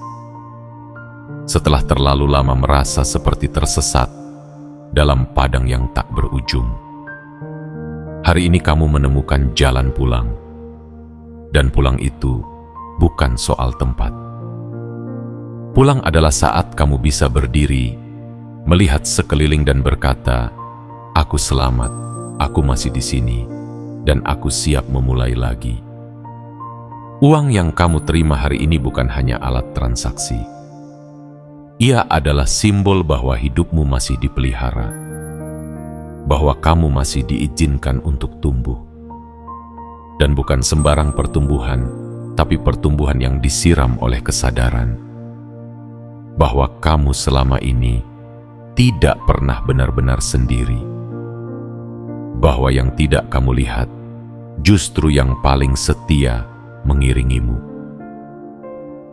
Setelah terlalu lama merasa seperti tersesat dalam padang yang tak berujung. Hari ini kamu menemukan jalan pulang. Dan pulang itu bukan soal tempat. Pulang adalah saat kamu bisa berdiri, melihat sekeliling dan berkata, "Aku selamat, aku masih di sini, dan aku siap memulai lagi." Uang yang kamu terima hari ini bukan hanya alat transaksi. Ia adalah simbol bahwa hidupmu masih dipelihara, bahwa kamu masih diizinkan untuk tumbuh. Dan bukan sembarang pertumbuhan, tapi pertumbuhan yang disiram oleh kesadaran bahwa kamu selama ini tidak pernah benar-benar sendiri. Bahwa yang tidak kamu lihat justru yang paling setia mengiringimu.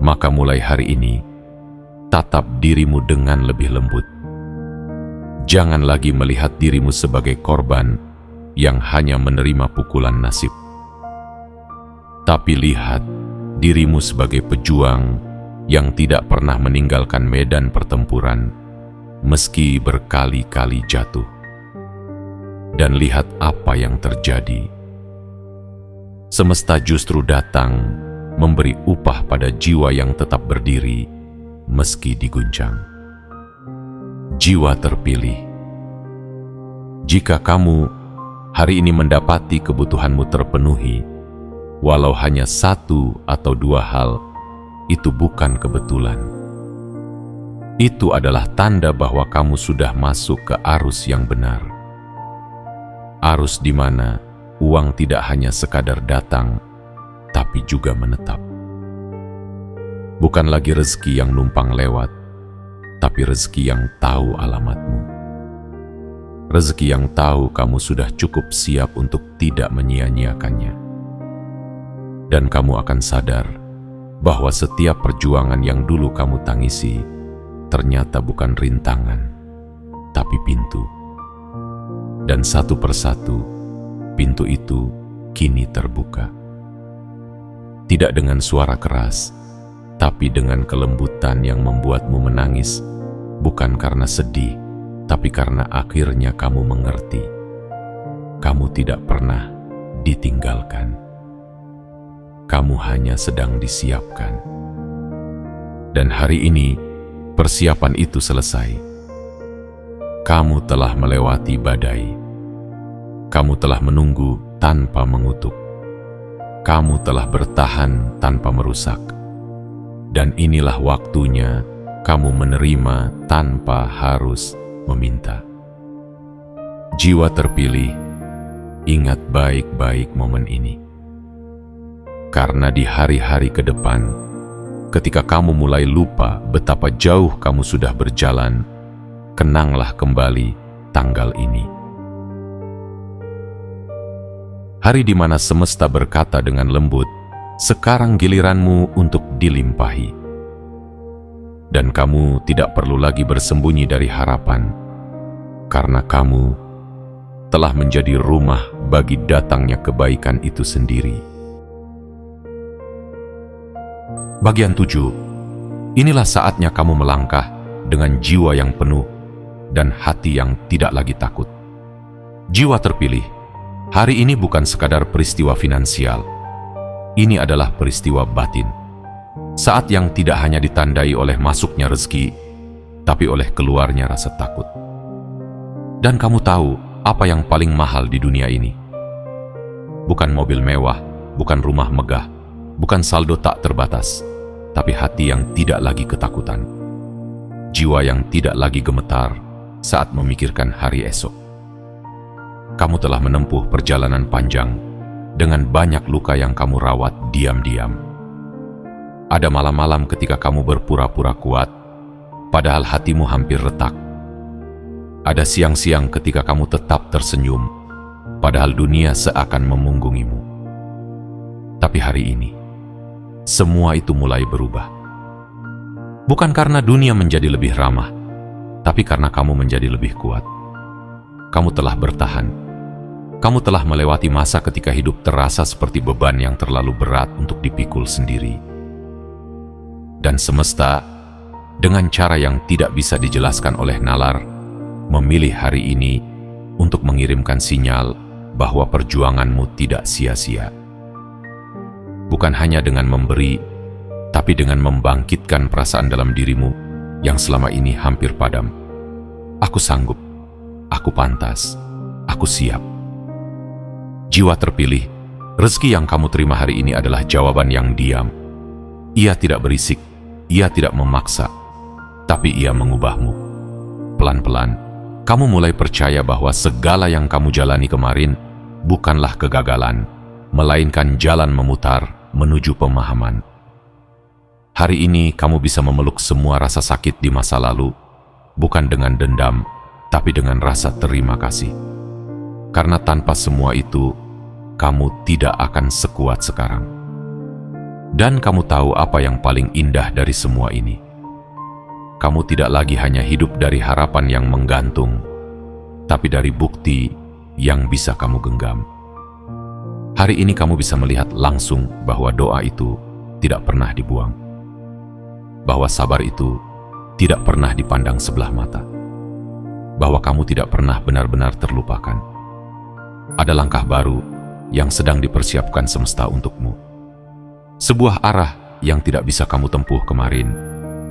Maka mulai hari ini, tatap dirimu dengan lebih lembut. Jangan lagi melihat dirimu sebagai korban yang hanya menerima pukulan nasib. Tapi lihat dirimu sebagai pejuang yang tidak pernah meninggalkan medan pertempuran meski berkali-kali jatuh. Dan lihat apa yang terjadi. Semesta justru datang memberi upah pada jiwa yang tetap berdiri meski diguncang. Jiwa terpilih. Jika kamu hari ini mendapati kebutuhanmu terpenuhi, walau hanya satu atau dua hal, itu bukan kebetulan. Itu adalah tanda bahwa kamu sudah masuk ke arus yang benar. Arus di mana uang tidak hanya sekadar datang, tapi juga menetap. Bukan lagi rezeki yang numpang lewat, tapi rezeki yang tahu alamatmu. Rezeki yang tahu kamu sudah cukup siap untuk tidak menyia-nyiakannya. Dan kamu akan sadar bahwa setiap perjuangan yang dulu kamu tangisi ternyata bukan rintangan, tapi pintu. Dan satu persatu, pintu itu kini terbuka. Tidak dengan suara keras, tapi dengan kelembutan yang membuatmu menangis, bukan karena sedih, tapi karena akhirnya kamu mengerti. Kamu tidak pernah ditinggalkan. Kamu hanya sedang disiapkan. Dan hari ini, persiapan itu selesai. Kamu telah melewati badai. Kamu telah menunggu tanpa mengutuk. Kamu telah bertahan tanpa merusak. Dan inilah waktunya kamu menerima tanpa harus meminta. Jiwa terpilih, ingat baik-baik momen ini. Karena di hari-hari ke depan, ketika kamu mulai lupa betapa jauh kamu sudah berjalan, kenanglah kembali tanggal ini. Hari di mana semesta berkata dengan lembut, "Sekarang giliranmu untuk dilimpahi." Dan kamu tidak perlu lagi bersembunyi dari harapan, karena kamu telah menjadi rumah bagi datangnya kebaikan itu sendiri. Bagian 7. Inilah saatnya kamu melangkah dengan jiwa yang penuh dan hati yang tidak lagi takut. Jiwa terpilih, hari ini bukan sekadar peristiwa finansial. Ini adalah peristiwa batin. Saat yang tidak hanya ditandai oleh masuknya rezeki, tapi oleh keluarnya rasa takut. Dan kamu tahu apa yang paling mahal di dunia ini? Bukan mobil mewah, bukan rumah megah, bukan saldo tak terbatas, tapi hati yang tidak lagi ketakutan. Jiwa yang tidak lagi gemetar saat memikirkan hari esok. Kamu telah menempuh perjalanan panjang dengan banyak luka yang kamu rawat diam-diam. Ada malam-malam ketika kamu berpura-pura kuat, padahal hatimu hampir retak. Ada siang-siang ketika kamu tetap tersenyum, padahal dunia seakan memunggungimu. Tapi hari ini, semua itu mulai berubah. Bukan karena dunia menjadi lebih ramah, tapi karena kamu menjadi lebih kuat. Kamu telah bertahan. Kamu telah melewati masa ketika hidup terasa seperti beban yang terlalu berat untuk dipikul sendiri. Dan semesta, dengan cara yang tidak bisa dijelaskan oleh nalar, memilih hari ini untuk mengirimkan sinyal bahwa perjuanganmu tidak sia-sia. Bukan hanya dengan memberi, tapi dengan membangkitkan perasaan dalam dirimu yang selama ini hampir padam. Aku sanggup, aku pantas, aku siap. Jiwa terpilih, rezeki yang kamu terima hari ini adalah jawaban yang diam. Ia tidak berisik, ia tidak memaksa, tapi ia mengubahmu. Pelan-pelan, kamu mulai percaya bahwa segala yang kamu jalani kemarin bukanlah kegagalan, melainkan jalan memutar menuju pemahaman. Hari ini kamu bisa memeluk semua rasa sakit di masa lalu, bukan dengan dendam, tapi dengan rasa terima kasih. Karena tanpa semua itu, kamu tidak akan sekuat sekarang. Dan kamu tahu apa yang paling indah dari semua ini. Kamu tidak lagi hanya hidup dari harapan yang menggantung, tapi dari bukti yang bisa kamu genggam. Hari ini kamu bisa melihat langsung bahwa doa itu tidak pernah dibuang. Bahwa sabar itu tidak pernah dipandang sebelah mata. Bahwa kamu tidak pernah benar-benar terlupakan. Ada langkah baru yang sedang dipersiapkan semesta untukmu. Sebuah arah yang tidak bisa kamu tempuh kemarin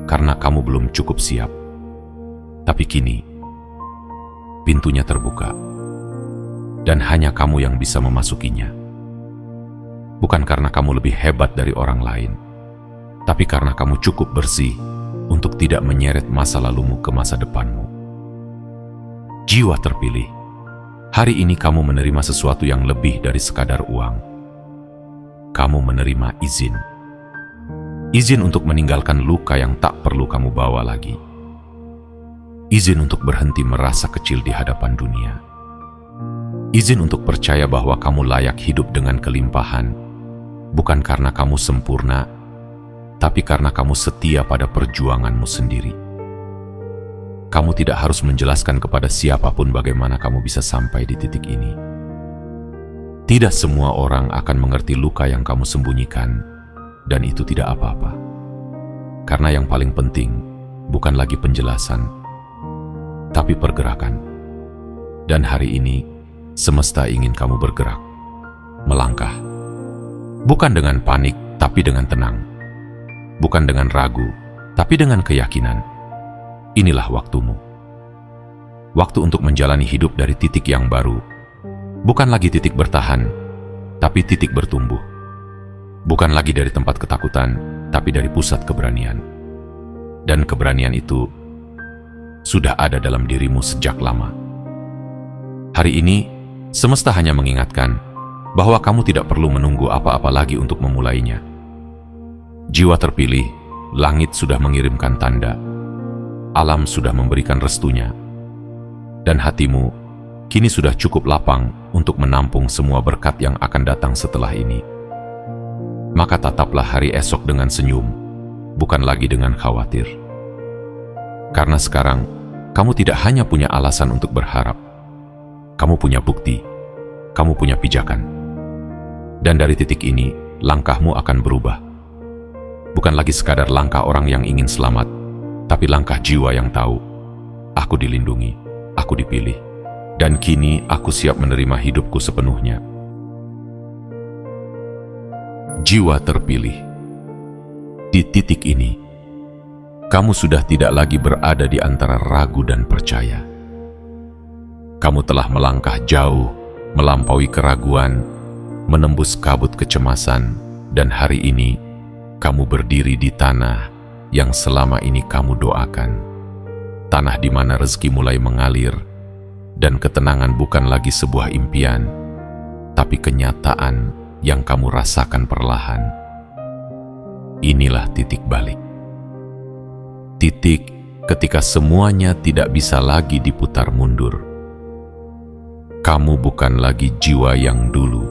karena kamu belum cukup siap. Tapi kini, pintunya terbuka. Dan hanya kamu yang bisa memasukinya. Bukan karena kamu lebih hebat dari orang lain, tapi karena kamu cukup bersih untuk tidak menyeret masa lalumu ke masa depanmu. Jiwa terpilih, hari ini kamu menerima sesuatu yang lebih dari sekadar uang. Kamu menerima izin. Izin untuk meninggalkan luka yang tak perlu kamu bawa lagi. Izin untuk berhenti merasa kecil di hadapan dunia. Izin untuk percaya bahwa kamu layak hidup dengan kelimpahan, bukan karena kamu sempurna, tapi karena kamu setia pada perjuanganmu sendiri. Kamu tidak harus menjelaskan kepada siapapun bagaimana kamu bisa sampai di titik ini. Tidak semua orang akan mengerti luka yang kamu sembunyikan, dan itu tidak apa-apa. Karena yang paling penting bukan lagi penjelasan, tapi pergerakan. Dan hari ini, semesta ingin kamu bergerak, melangkah. Bukan dengan panik, tapi dengan tenang. Bukan dengan ragu, tapi dengan keyakinan. Inilah waktumu. Waktu untuk menjalani hidup dari titik yang baru. Bukan lagi titik bertahan, tapi titik bertumbuh. Bukan lagi dari tempat ketakutan, tapi dari pusat keberanian. Dan keberanian itu sudah ada dalam dirimu sejak lama. Hari ini, semesta hanya mengingatkan bahwa kamu tidak perlu menunggu apa-apa lagi untuk memulainya. Jiwa terpilih, langit sudah mengirimkan tanda, alam sudah memberikan restunya, dan hatimu kini sudah cukup lapang untuk menampung semua berkat yang akan datang setelah ini. Maka tataplah hari esok dengan senyum, bukan lagi dengan khawatir. Karena sekarang, kamu tidak hanya punya alasan untuk berharap, kamu punya bukti, kamu punya pijakan. Dan dari titik ini, langkahmu akan berubah. Bukan lagi sekadar langkah orang yang ingin selamat, tapi langkah jiwa yang tahu, aku dilindungi, aku dipilih, dan kini aku siap menerima hidupku sepenuhnya. Jiwa terpilih. Di titik ini, kamu sudah tidak lagi berada di antara ragu dan percaya. Kamu telah melangkah jauh, melampaui keraguan, menembus kabut kecemasan, dan hari ini kamu berdiri di tanah yang selama ini kamu doakan. Tanah di mana rezeki mulai mengalir, dan ketenangan bukan lagi sebuah impian, tapi kenyataan yang kamu rasakan perlahan. Inilah titik balik. Titik ketika semuanya tidak bisa lagi diputar mundur. Kamu bukan lagi jiwa yang dulu.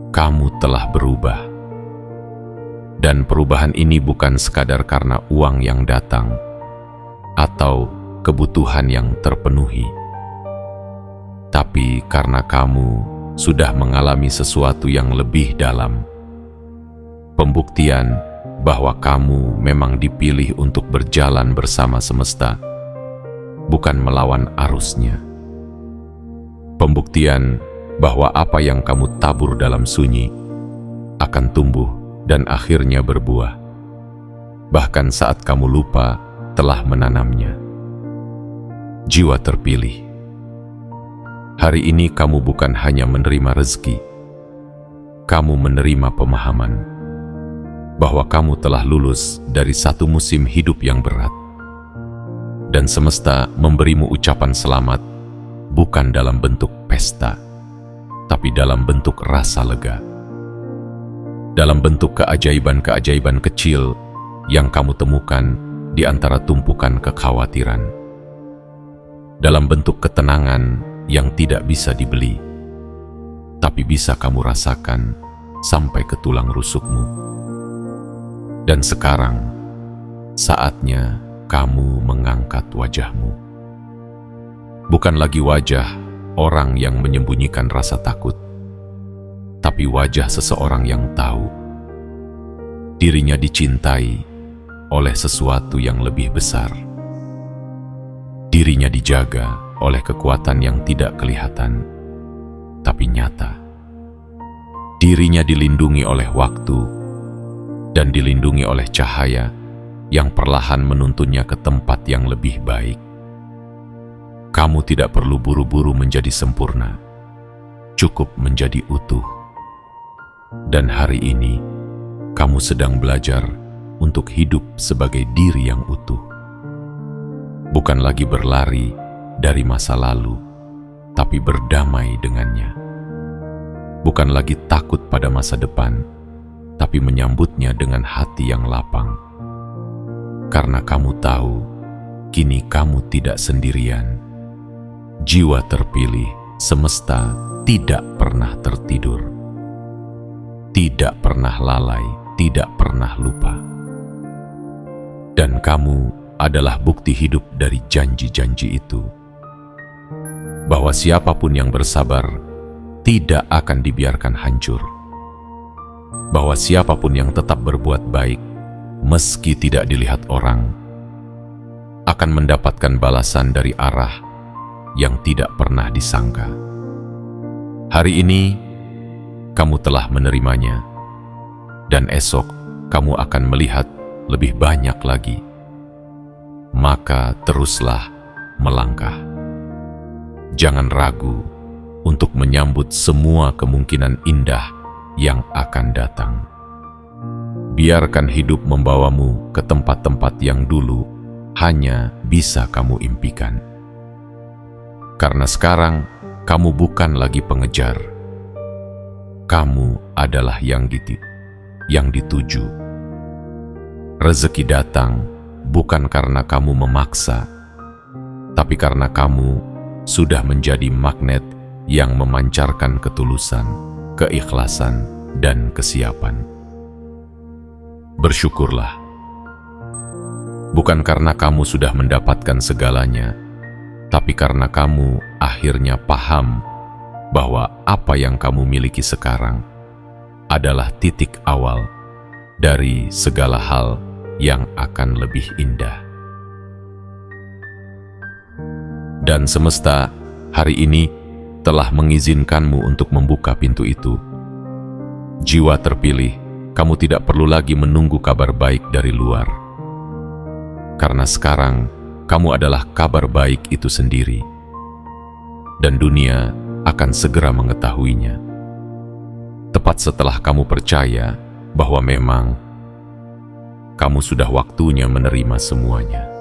Kamu telah berubah. Dan perubahan ini bukan sekadar karena uang yang datang atau kebutuhan yang terpenuhi, tapi karena kamu sudah mengalami sesuatu yang lebih dalam. Pembuktian bahwa kamu memang dipilih untuk berjalan bersama semesta, bukan melawan arusnya. Pembuktian bahwa apa yang kamu tabur dalam sunyi akan tumbuh dan akhirnya berbuah, bahkan saat kamu lupa telah menanamnya. Jiwa terpilih. Hari ini kamu bukan hanya menerima rezeki, kamu menerima pemahaman bahwa kamu telah lulus dari satu musim hidup yang berat. Dan semesta memberimu ucapan selamat, bukan dalam bentuk pesta, tapi dalam bentuk rasa lega. Dalam bentuk keajaiban-keajaiban kecil yang kamu temukan di antara tumpukan kekhawatiran. Dalam bentuk ketenangan yang tidak bisa dibeli, tapi bisa kamu rasakan sampai ke tulang rusukmu. Dan sekarang, saatnya kamu mengangkat wajahmu. Bukan lagi wajah orang yang menyembunyikan rasa takut, tapi wajah seseorang yang tahu dirinya dicintai oleh sesuatu yang lebih besar. Dirinya dijaga oleh kekuatan yang tidak kelihatan, tapi nyata. Dirinya dilindungi oleh waktu dan dilindungi oleh cahaya yang perlahan menuntunnya ke tempat yang lebih baik. Kamu tidak perlu buru-buru menjadi sempurna, cukup menjadi utuh. Dan hari ini, kamu sedang belajar untuk hidup sebagai diri yang utuh. Bukan lagi berlari dari masa lalu, tapi berdamai dengannya. Bukan lagi takut pada masa depan, tapi menyambutnya dengan hati yang lapang. Karena kamu tahu, kini kamu tidak sendirian. Jiwa terpilih, semesta tidak pernah tertidur, tidak pernah lalai, tidak pernah lupa. Dan kamu adalah bukti hidup dari janji-janji itu. Bahwa siapapun yang bersabar tidak akan dibiarkan hancur. Bahwa siapapun yang tetap berbuat baik, meski tidak dilihat orang, akan mendapatkan balasan dari arah yang tidak pernah disangka. Hari ini, kamu telah menerimanya, dan esok kamu akan melihat lebih banyak lagi. Maka teruslah melangkah. Jangan ragu untuk menyambut semua kemungkinan indah yang akan datang. Biarkan hidup membawamu ke tempat-tempat yang dulu hanya bisa kamu impikan. Karena sekarang kamu bukan lagi pengejar. Kamu adalah yang dituju. Rezeki datang bukan karena kamu memaksa, tapi karena kamu sudah menjadi magnet yang memancarkan ketulusan, keikhlasan, dan kesiapan. Bersyukurlah. Bukan karena kamu sudah mendapatkan segalanya, tapi karena kamu akhirnya paham bahwa apa yang kamu miliki sekarang adalah titik awal dari segala hal yang akan lebih indah. Dan semesta hari ini telah mengizinkanmu untuk membuka pintu itu. Jiwa terpilih, kamu tidak perlu lagi menunggu kabar baik dari luar. Karena sekarang, kamu adalah kabar baik itu sendiri. Dan dunia akan segera mengetahuinya. Tepat setelah kamu percaya bahwa memang kamu sudah waktunya menerima semuanya.